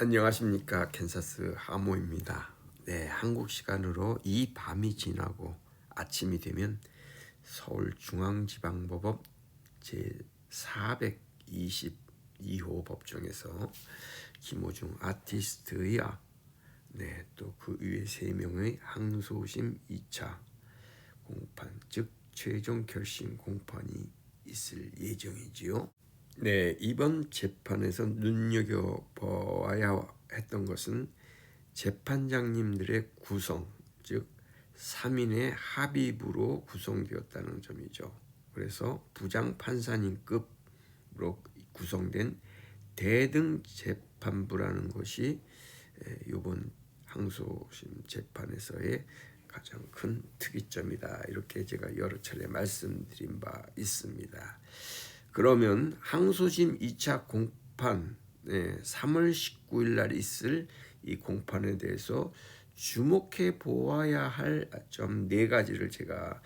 안녕하십니까. 캔사스 하모입니다. 네, 한국 시간으로 이 밤이 지나고 아침이 되면 서울중앙지방법원 제422호 법정에서 김호중 아티스트의 또 그 위에 3명의 항소심 2차 공판, 즉 최종 결심 공판이 있을 예정이지요. 네, 이번 재판에서 눈여겨보아야 했던 것은 재판장님들의 구성, 즉 3인의 합의부로 구성되었다는 점이죠. 그래서 부장판사님급으로 구성된 대등 재판부라는 것이 이번 항소심 재판에서의 가장 큰 특이점이다. 이렇게 제가 여러 차례 말씀드린 바 있습니다. 그러면 항소심 2차 공판 3월 19일 날 있을 이 공판에 대해서 주목해 보아야 할 점 4가지를 제가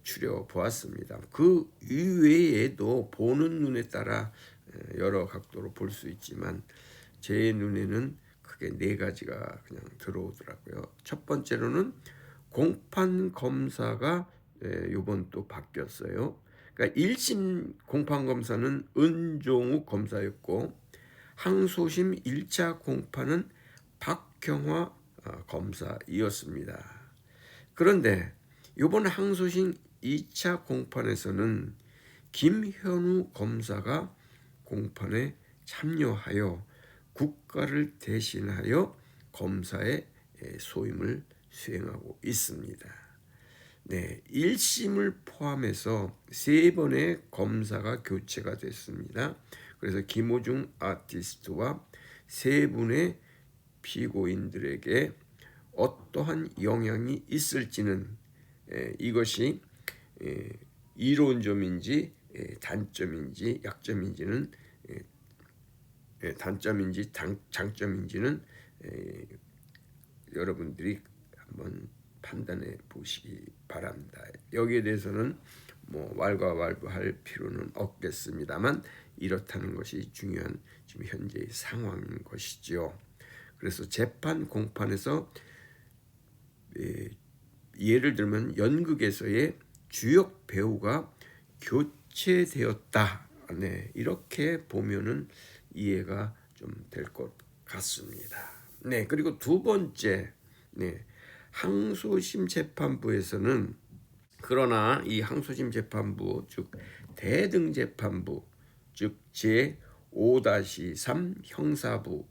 추려 보았습니다. 그 이외에도 보는 눈에 따라 여러 각도로 볼 수 있지만 제 눈에는 크게 4가지가 그냥 들어오더라고요. 첫 번째로는 공판 검사가 이번 또 바뀌었어요. 그러니까 1심 공판검사는 은종욱 검사였고 항소심 1차 공판은 박경화 검사이었습니다. 그런데 이번 항소심 2차 공판에서는 김현우 검사가 공판에 참여하여 국가를 대신하여 검사의 소임을 수행하고 있습니다. 네, 1심을 포함해서 3번의 검사가 교체가 됐습니다. 그래서 김호중 아티스트와 3분의 피고인들에게 어떠한 영향이 있을지는 이것이 이론점인지 단점인지 약점인지는 단점인지 장점인지는 여러분들이 한번 판단해 보시기 바랍니다. 여기에 대해서는 왈가왈부할 필요는 없겠습니다만 이렇다는 것이 중요한 지금 현재의 상황인 것이죠. 그래서 재판 공판에서 예를 들면 연극에서의 주역 배우가 교체되었다. 네, 이렇게 보면은 이해가 좀 될 것 같습니다. 네, 그리고 두 번째, 항소심 재판부에서는 그러나 이 항소심 재판부 즉 대등 재판부 즉 제5-3 형사부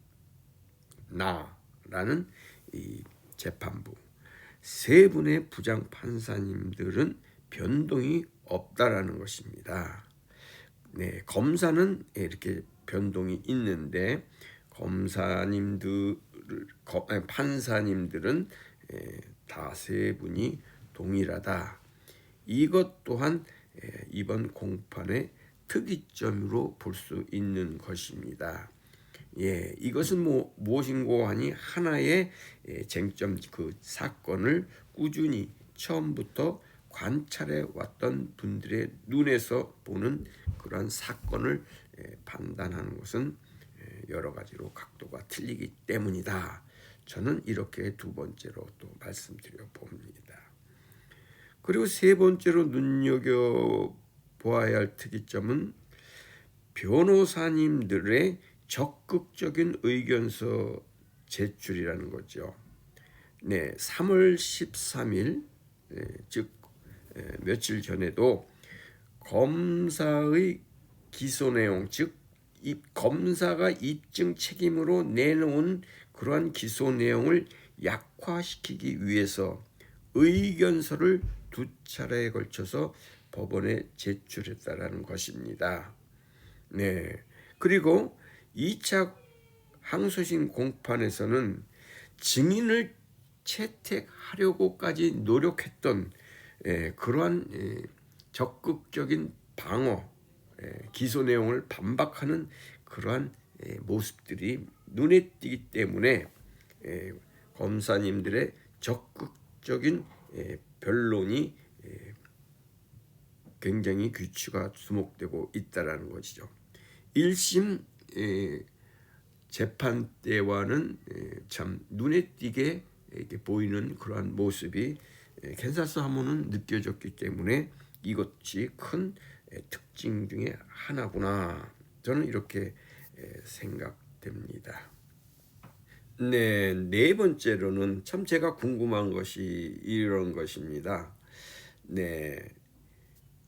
나라는 이 재판부 3분의 부장 판사님들은 변동이 없다라는 것입니다. 네, 검사는 이렇게 변동이 있는데 판사님들은 다 3분이 동일하다. 이것 또한 이번 공판의 특이점으로 볼 수 있는 것입니다. 이것은 무엇인고 하니 하나의 쟁점, 그 사건을 꾸준히 처음부터 관찰해 왔던 분들의 눈에서 보는 그러한 사건을 판단하는 것은 여러 가지로 각도가 틀리기 때문이다. 저는 이렇게 두 번째로 또 말씀드려 봅니다. 그리고 세 번째로 눈여겨보아야 할 특이점은 변호사님들의 적극적인 의견서 제출이라는 거죠. 3월 13일 즉 며칠 전에도 검사의 기소 내용 즉 이 검사가 입증 책임으로 내놓은 그러한 기소 내용을 약화시키기 위해서 의견서를 2차례에 걸쳐서 법원에 제출했다라는 것입니다. 그리고 2차 항소심 공판에서는 증인을 채택하려고까지 노력했던 그러한 적극적인 방어, 기소 내용을 반박하는 그러한 모습들이 눈에 띄기 때문에 검사님들의 적극적인 변론이 굉장히 귀추가 주목되고 있다라는 것이죠. 1심 재판 때와는 참 눈에 띄게 이렇게 보이는 그러한 모습이 캔사스 하모는 느껴졌기 때문에 이것이 큰 특징 중에 하나구나. 저는 이렇게 생각됩니다. 네, 네 번째로는 참 제가 궁금한 것이 이런 것입니다. 네,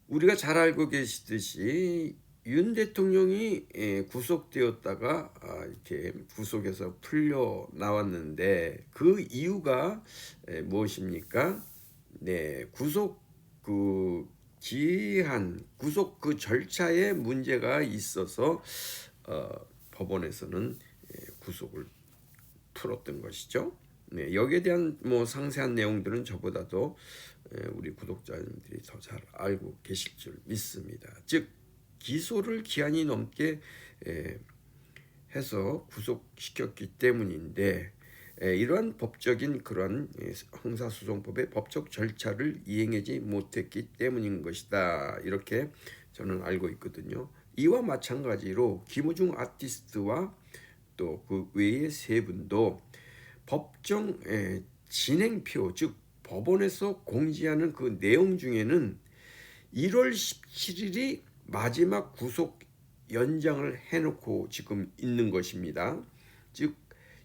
우리가 잘 알고 계시듯이 윤 대통령이 구속되었다가 이렇게 구속에서 풀려 나왔는데 그 이유가 무엇입니까? 네, 구속 그 기한 구속 그 절차에 문제가 있어서 법원에서는 구속을 풀었던 것이죠. 네, 여기에 대한 뭐 상세한 내용들은 저보다도 우리 구독자님들이 더 잘 알고 계실 줄 믿습니다. 즉 기소를 기한이 넘게 해서 구속시켰기 때문인데 이러한 법적인 그러한 형사소송법의 법적 절차를 이행하지 못했기 때문인 것이다. 이렇게 저는 알고 있거든요. 이와 마찬가지로 김우중 아티스트와 또 그 외의 세 분도 법정 진행표 즉 법원에서 공지하는 그 내용 중에는 1월 17일이 마지막 구속 연장을 해놓고 지금 있는 것입니다. 즉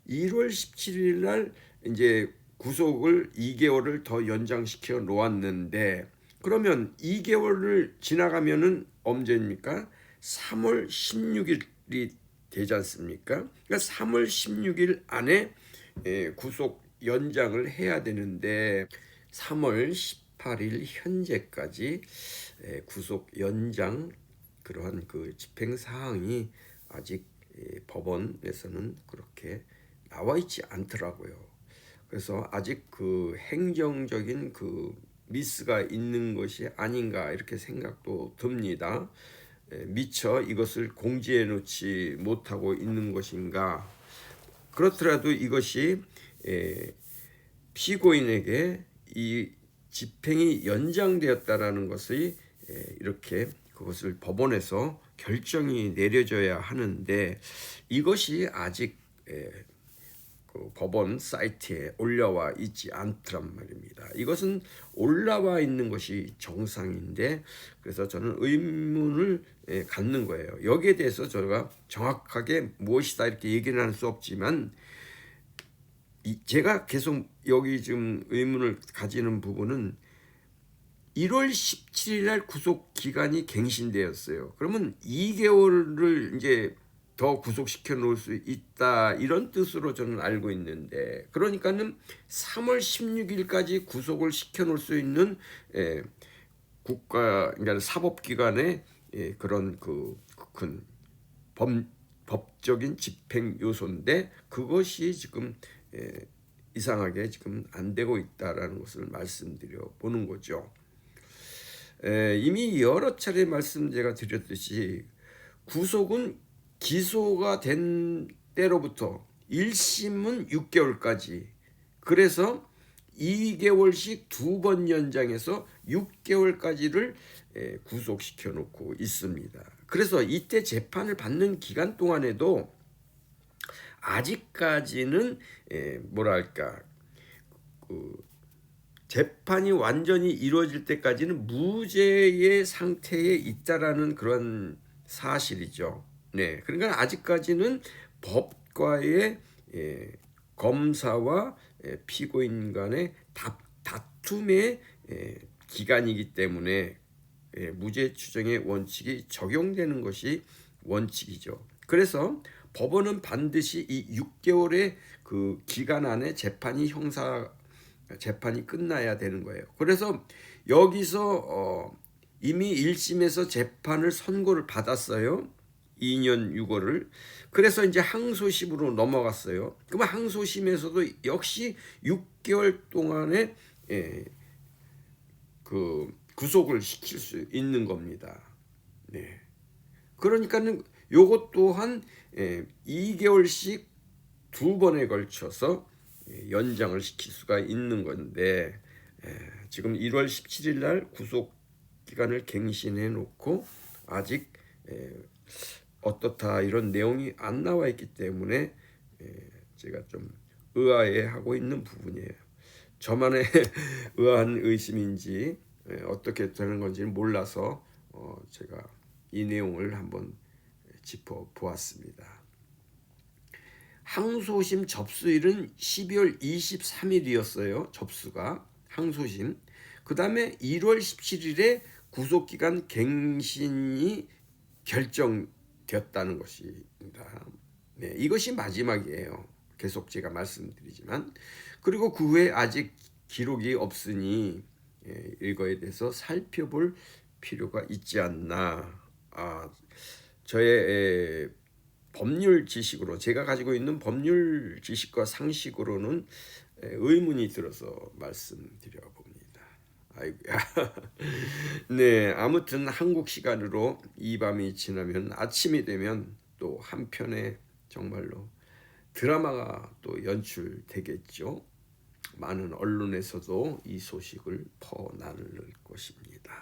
1월 17일 날 이제 구속을 2개월을 더 연장시켜 놓았는데 그러면 2개월을 지나가면은 언제입니까? 3월 16일이 되지 않습니까? 그러니까 3월 16일 안에 구속 연장을 해야 되는데 3월 18일 현재까지 구속 연장 그러한 그 집행 사항이 아직 법원에서는 그렇게 나와 있지 않더라고요. 그래서 아직 그 행정적인 그 미스가 있는 것이 아닌가 이렇게 생각도 듭니다. 미처 이것을 공지해 놓지 못하고 있는 것인가. 그렇더라도 이것이 피고인에게 이 집행이 연장되었다라는 것이 이렇게 그것을 법원에서 결정이 내려져야 하는데 이것이 아직 그 법원 사이트에 올라와 있지 않더란 말입니다. 이것은 올라와 있는 것이 정상인데 그래서 저는 의문을 갖는 거예요. 여기에 대해서 제가 정확하게 무엇이다 이렇게 얘기는 할 수 없지만 제가 계속 여기 지금 의문을 가지는 부분은 1월 17일 날 구속 기간이 갱신되었어요. 그러면 2개월을 이제 더 구속시켜 놓을 수 있다 이런 뜻으로 저는 알고 있는데 그러니까는 3월 16일까지 구속을 시켜 놓을 수 있는 국가 그러니까 사법기관의 그런 그 큰 법적인 집행 요소인데 그것이 지금 이상하게 지금 안 되고 있다라는 것을 말씀드려 보는 거죠. 이미 여러 차례 말씀 제가 드렸듯이 구속은 기소가 된 때로부터 1심은 6개월까지 그래서 2개월씩 2번 연장해서 6개월까지를 구속시켜 놓고 있습니다. 그래서 이때 재판을 받는 기간 동안에도 아직까지는 뭐랄까 그 재판이 완전히 이루어질 때까지는 무죄의 상태에 있다라는 그런 사실이죠. 네, 그러니까 아직까지는 법과의 검사와 피고인 간의 다툼의 기간이기 때문에 무죄 추정의 원칙이 적용되는 것이 원칙이죠. 그래서 법원은 반드시 이 6개월의 그 기간 안에 재판이 끝나야 되는 거예요. 그래서 여기서 이미 1심에서 재판을 선고를 받았어요. 2년 6월을. 그래서 이제 항소심으로 넘어갔어요. 그러면 항소심에서도 역시 6개월 동안에 그 구속을 시킬 수 있는 겁니다. 네. 그러니까는 요것 또한 2개월씩 2번에 걸쳐서 연장을 시킬 수가 있는 건데 지금 1월 17일 날 구속 기간을 갱신해 놓고 아직 어떻다 이런 내용이 안 나와 있기 때문에 제가 좀 의아해하고 있는 부분이에요. 저만의 의아한 의심인지 어떻게 되는 건지는 몰라서 제가 이 내용을 한번 짚어 보았습니다. 항소심 접수일은 12월 23일이었어요. 접수가 항소심. 그 다음에 1월 17일에 구속기간 갱신이 결정되었다는 것입니다. 네, 이것이 마지막이에요. 계속 제가 말씀드리지만, 그리고 그 후에 아직 기록이 없으니 이거에 대해서 살펴볼 필요가 있지 않나. 저의 법률 지식으로, 제가 가지고 있는 법률 지식과 상식으로는 의문이 들어서 말씀드려 봅니다. 아이고야. 네, 아무튼 한국 시간으로 이 밤이 지나면 아침이 되면 또 한편의 정말로 드라마가 또 연출되겠죠. 많은 언론에서도 이 소식을 퍼나를 것입니다.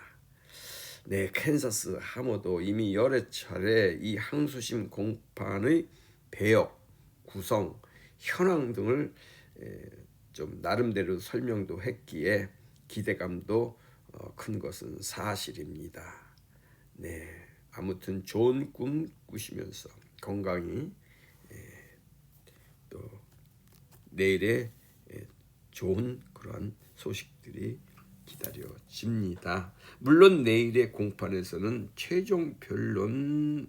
네, 캔사스 하모도 이미 여러 차례 이 항소심 공판의 배역, 구성, 현황 등을 좀 나름대로 설명도 했기에 기대감도 큰 것은 사실입니다. 네, 아무튼 좋은 꿈 꾸시면서 건강히 또 내일의 좋은 그러한 소식들이 기다려집니다. 물론 내일의 공판에서는 최종 변론이고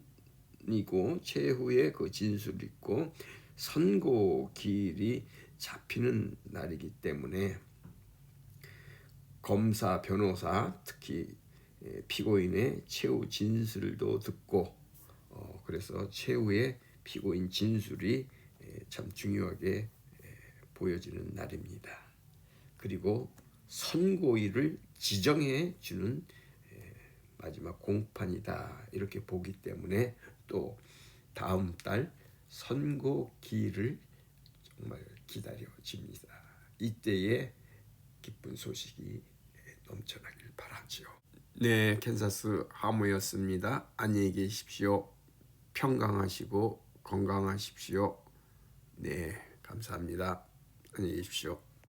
최후의 그 진술이 있고 선고기일이 잡히는 날이기 때문에 검사, 변호사, 특히 피고인의 최후 진술도 듣고 그래서 최후의 피고인 진술이 참 중요하게 보여지는 날입니다. 그리고 선고일을 지정해 주는 마지막 공판이다 이렇게 보기 때문에 또 다음 달 선고기일을 정말 기다려집니다. 이때에 기쁜 소식이 넘쳐나길 바라지요. 네, 캔사스 하모였습니다. 안녕히 계십시오. 평강하시고 건강하십시오. 네, 감사합니다. 안녕히 계십시오.